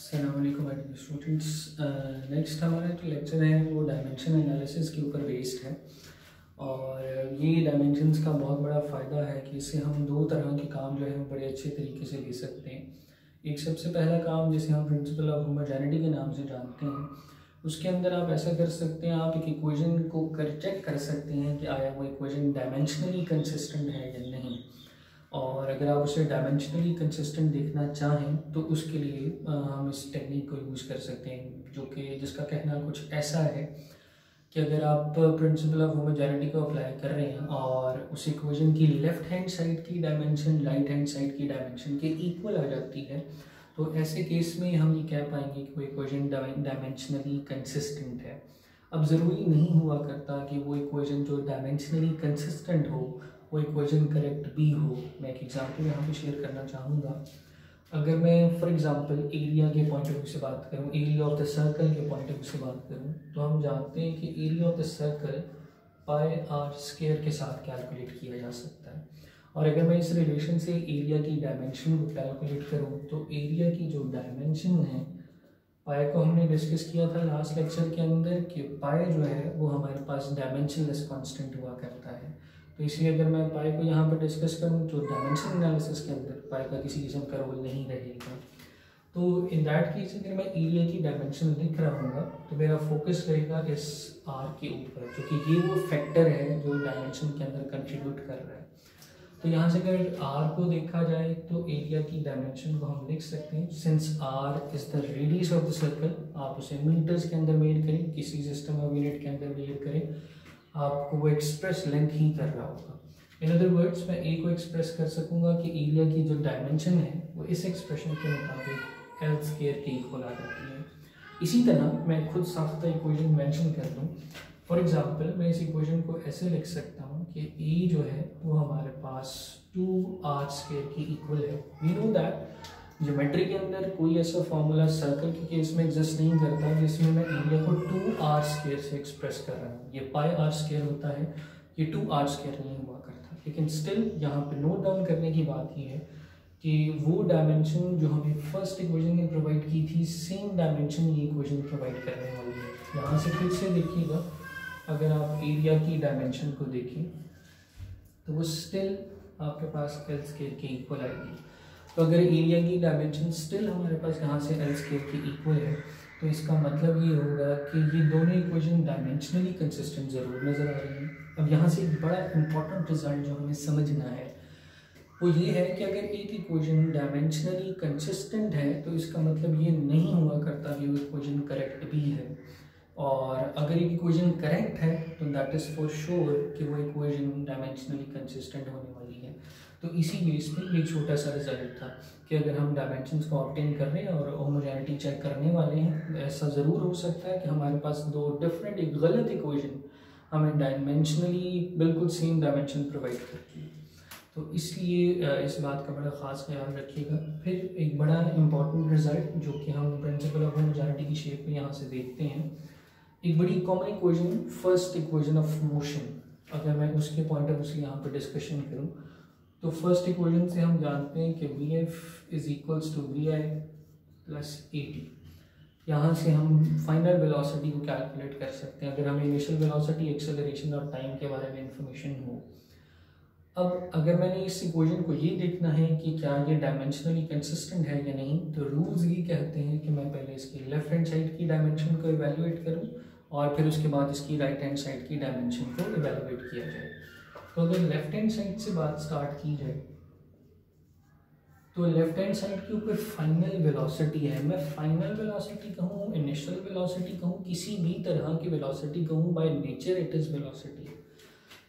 अस्सलामुअलैकुम my dear students. Next हमारा जो लेक्चर है वो डायमेंशन एनालिसिस के ऊपर बेस्ड है। और ये डायमेंशंस का बहुत बड़ा फ़ायदा है कि इससे हम दो तरह के काम जो है वो बड़े अच्छे तरीके से ले सकते हैं। एक सबसे पहला काम जिसे हम प्रिंसिपल ऑफ होमोजेनिटी के नाम से जानते हैं, उसके अंदर आप ऐसा कर सकते हैं, आप एक इक्वेशन को चेक कर सकते हैं कि आया वो इक्वेशन डायमेंशनली कंसिस्टेंट है या नहीं। और अगर आप उसे डायमेंशनली कंसिस्टेंट देखना चाहें तो उसके लिए हम इस टेक्निक को यूज़ कर सकते हैं, जो कि जिसका कहना कुछ ऐसा है कि अगर आप प्रिंसिपल ऑफ होमोजेनिटी को अप्लाई कर रहे हैं और उस इक्वेशन की लेफ़्ट हैंड साइड की डायमेंशन राइट हैंड साइड की डायमेंशन के इक्वल आ जाती है, तो ऐसे केस में हम ये कह पाएंगे कि वो इक्वेशन डायमेंशनली कंसिस्टेंट है। अब ज़रूरी नहीं हुआ करता कि वो इक्वेशन जो डायमेंशनली कंसिस्टेंट हो वो इक्वेशन करेक्ट भी हो। मैं एक एग्जांपल यहाँ पे शेयर करना चाहूँगा। अगर मैं फॉर एग्जांपल एरिया के पॉइंट ऑफ व्यू से बात करूँ, एरिया ऑफ द सर्कल के पॉइंट ऑफ व्यू से बात करूँ, तो हम जानते हैं कि area of the circle pi r square के साथ कैलकुलेट किया जा सकता है। और अगर मैं इस रिलेशन से एरिया की डायमेंशन को कैलकुलेट करूँ तो एरिया की जो डायमेंशन है, पाई को हमने डिस्कस किया था लास्ट लेक्चर के अंदर कि पाई जो है वो हमारे पास डायमेंशनलेस कांस्टेंट हुआ करता है। तो इसलिए अगर मैं पाई को यहाँ पर डिस्कस करूँ तो डायमेंशन एनालिसिस के अंदर पाई का किसी किस्म का रोल नहीं रहेगा। तो इन दैट केस अगर मैं एरिया की डायमेंशन लिख रहा हूँगा तो मेरा फोकस रहेगा इस आर के ऊपर, क्योंकि ये वो फैक्टर है जो डायमेंशन के अंदर कंट्रीब्यूट कर रहा है। तो यहाँ से अगर आर को देखा जाए तो एरिया की डायमेंशन को हम लिख सकते हैं, since r is the radius of the circle. आप उसे मीटर्स के अंदर मेजर करें, किसी सिस्टम ऑफ यूनिट के अंदर मेजर करें, आपको वो एक्सप्रेस लेंथ ही कर रहा होगा। इन अदर वर्ड्स मैं ए को एक्सप्रेस कर सकूंगा कि एरिया की जो डायमेंशन है वो इस एक्सप्रेशन के मुताबिक एल स्क्वायर के इक्वल आ जाती है। इसी तरह मैं खुद साख्ता इक्वेशन मेंशन कर दूँ। फॉर एग्जांपल मैं इस इक्वेशन को ऐसे लिख सकता हूँ कि ए जो है वो हमारे पास 2r स्क्वायर की इक्वल है। वी नो दैट ज्योमेट्री के अंदर कोई ऐसा फॉर्मूला सर्कल के केस में एग्जिस्ट नहीं करता जिसमें मैं एरिया को 2r स्क्वायर से एक्सप्रेस कर रहा हूँ। ये पाई आर स्क्वायर होता है, ये 2r स्क्वायर नहीं हुआ करता। लेकिन स्टिल यहाँ पे नोट डाउन करने की बात ये है कि वो डायमेंशन जो हमें फर्स्ट इक्वेशन ने प्रोवाइड की थी, सेम डायमेंशन ये इक्वेशन प्रोवाइड करने वाली है। यहाँ से फिर से देखिएगा, अगर आप एरिया की डायमेंशन को देखें तो वो स्टिल आपके पास एल स्क्वायर के इक्वल आएगी। तो अगर एरिया की डायमेंशन स्टिल हमारे पास यहाँ से एल स्क्वायर की इक्वल है तो इसका मतलब ये होगा कि ये दोनों इक्वेशन डायमेंशनली कंसिस्टेंट ज़रूर नज़र आ रही हैं। अब यहाँ से एक बड़ा इंपॉर्टेंट रिजल्ट जो हमें समझना है वो ये है कि अगर एक इक्वेशन डायमेंशनली कंसिस्टेंट है तो इसका मतलब ये नहीं हुआ करता कि वो इक्वेशन करेक्ट भी है। और अगर एक इक्वेशन करेक्ट है तो दैट इज़ फॉर श्योर कि वो इक्वेशन डायमेंशनली कंसिस्टेंट होने वाली है। तो इसी बेस पे एक छोटा सा रिजल्ट था कि अगर हम डायमेंशंस को ऑब्टेन कर रहे हैं और होमोजेनिटी चेक करने वाले हैं, ऐसा ज़रूर हो सकता है कि हमारे पास दो डिफरेंट एक गलत इक्वेशन हमें डायमेंशनली बिल्कुल सेम डायमेंशन प्रोवाइड करती है। तो इसलिए इस बात का बड़ा ख़ास ख्याल रखिएगा। फिर एक बड़ा इंपॉर्टेंट रिजल्ट जो कि हम प्रिंसिपल ऑफ होमोजेनिटी की शेप में यहाँ से देखते हैं, एक बड़ी common equation first equation of motion, अगर मैं उसके पॉइंट ऑफ व्यू से यहाँ पर डिस्कशन करूँ तो फर्स्ट इक्वेशन से हम जानते हैं कि v f is equals to v i plus a t. यहाँ से हम फाइनल वेलोसिटी को कैलकुलेट कर सकते हैं अगर हमें इनिशियल वेलोसिटी, एक्सेलरेशन और टाइम के बारे में इंफॉर्मेशन हो। अब अगर मैंने इस इक्वेशन को ये देखना है कि क्या ये डायमेंशनली कंसिस्टेंट है या नहीं, तो रूल्स ये कहते हैं कि मैं पहले इसकी लेफ्ट हैंड साइड की डायमेंशन को इवेलुएट करूँ और फिर उसके बाद इसकी राइट हैंड साइड की डायमेंशन को इवेलुएट किया जाए। तो अगर लेफ्ट हैंड साइड से बात स्टार्ट की जाए तो लेफ्ट हैंड साइड के ऊपर फाइनल वेलोसिटी है। मैं फाइनल वेलोसिटी कहूँ, इनिशियल वेलोसिटी कहूँ, किसी भी तरह की वेलोसिटी कहूँ, by nature it is velocity.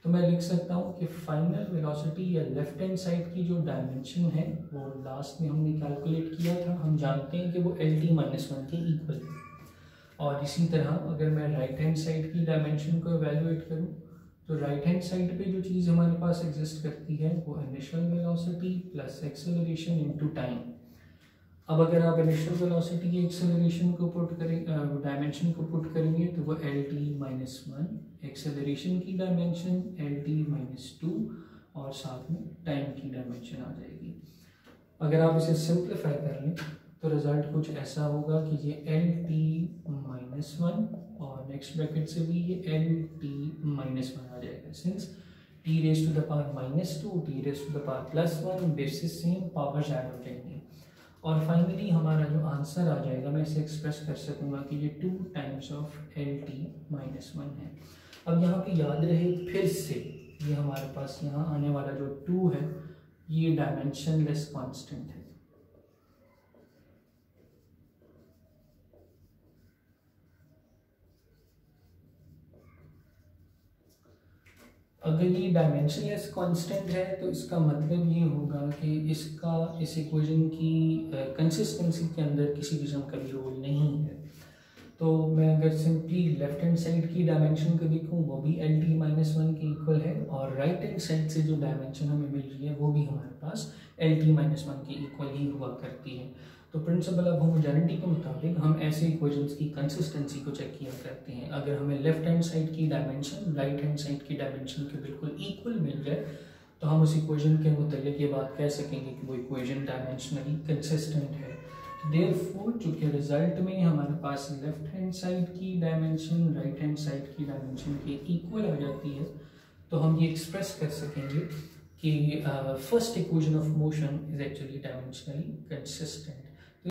तो मैं लिख सकता हूँ कि फाइनल वेलोसिटी या लेफ्ट हैंड साइड की जो डायमेंशन है वो लास्ट में हमने कैलकुलेट किया था, हम जानते हैं कि वो एल टी माइनस 1 के इक्वल है। और इसी तरह अगर मैं राइट हैंड साइड की डायमेंशन को एवेलुएट करूँ तो राइट हैंड साइड पे जो चीज़ हमारे पास एग्जिस्ट करती है वो initial velocity plus acceleration into time. अब अगर आप इनिशियल वेलोसिटी की एक्सेलरेशन को पुट करें, डायमेंशन को पुट करेंगे तो वो एल टी माइनस 1, एक्सेलरेशन की डायमेंशन एल टी माइनस 2 और साथ में टाइम की डायमेंशन आ जाएगी। अगर आप इसे सिंप्लीफाई कर लें तो रिजल्ट कुछ ऐसा होगा कि ये एल टी माइनस वन और नेक्स्ट ब्रैकेट से भी ये एल टी माइनस वन आ जाएगा, since T raise to the power minus two, T raise to the power plus one, bases same, powers add हो जाएंगी। और फाइनली हमारा जो आंसर आ जाएगा, मैं इसे एक्सप्रेस कर सकूंगा कि ये 2 times of L T minus one है। अब यहाँ पे याद रहे फिर से, ये हमारे पास यहाँ आने वाला जो 2 है ये डायमेंशनलेस कांस्टेंट है। अगर ये डायमेंशनलेस कांस्टेंट है तो इसका मतलब ये होगा कि इसका इस इक्वेशन की कंसिस्टेंसी के अंदर किसी किस्म का भी रोल नहीं है। तो मैं अगर सिंपली लेफ्ट हैंड साइड की डायमेंशन को देखूँ वो भी एल टी माइनस वन के इक्वल है, और राइट हैंड साइड से जो डायमेंशन हमें मिल रही है वो भी हमारे पास एल टी माइनस वन के इक्वल ही हुआ करती है। तो प्रिंसिपल ऑफ होमोजेनिटी के मुताबिक हम ऐसे इक्वेशंस की कंसिस्टेंसी को चेक किया करते हैं। अगर हमें लेफ्ट हैंड साइड की डायमेंशन राइट हैंड साइड की डायमेंशन के बिल्कुल इक्वल मिल जाए तो हम उस इक्वेशन के मुताबिक ये बात कह सकेंगे कि वो इक्वेशन डायमेंशनली कंसिस्टेंट है। देयरफॉर चूंकि रिजल्ट में हमारे पास लेफ्ट हैंड साइड की डायमेंशन राइट हैंड साइड की डायमेंशन के इक्वल आ जाती है, तो हम ये एक्सप्रेस कर सकेंगे कि first equation of motion is actually dimensionally consistent.